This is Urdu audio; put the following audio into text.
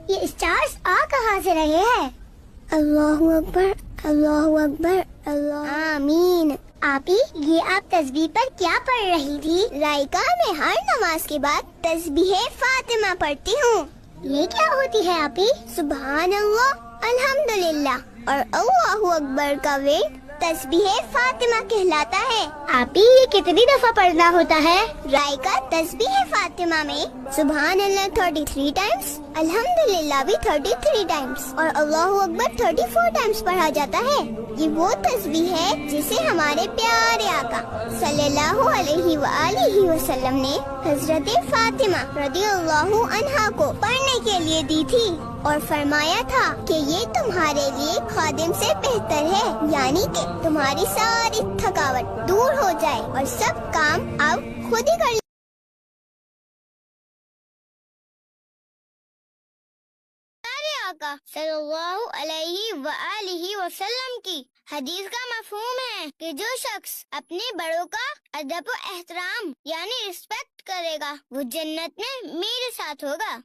یہ اسٹارز آ کہاں سے رہے ہیں؟ اللہ اکبر، اللہ اکبر، اللہ آمین۔ آپی، یہ آپ تسبیح پر کیا پڑھ رہی تھی؟ رائکا، میں ہر نماز کے بعد تسبیح فاطمہ پڑھتی ہوں۔ یہ کیا ہوتی ہے آپی؟ سبحان اللہ، الحمدللہ اور اللہ اکبر کا ورد تسبیح فاطمہ کہلاتا ہے۔ آپی، یہ کتنی دفعہ پڑھنا ہوتا ہے؟ رائکا، تسبیح فاطمہ میں سبحان اللہ 33 ٹائمز، الحمدللہ بھی 33 ٹائمز اور اللہ اکبر 34 ٹائمز پڑھا جاتا ہے۔ یہ وہ تسبیح ہے جسے ہمارے پیارے آقا صلی اللہ علیہ وآلہ وسلم نے حضرت فاطمہ رضی اللہ عنہا کو پڑھنے کے لیے دی تھی اور فرمایا تھا کہ یہ تمہارے لیے خادم سے بہتر ہے، یعنی کہ تمہاری ساری تھکاوٹ دور ہو جائے اور سب کام اب خود ہی کر لیں۔ آقا صلی اللہ علیہ وآلہ وسلم کی حدیث کا مفہوم ہے کہ جو شخص اپنے بڑوں کا ادب و احترام یعنی رسپیکٹ کرے گا وہ جنت میں میرے ساتھ ہوگا۔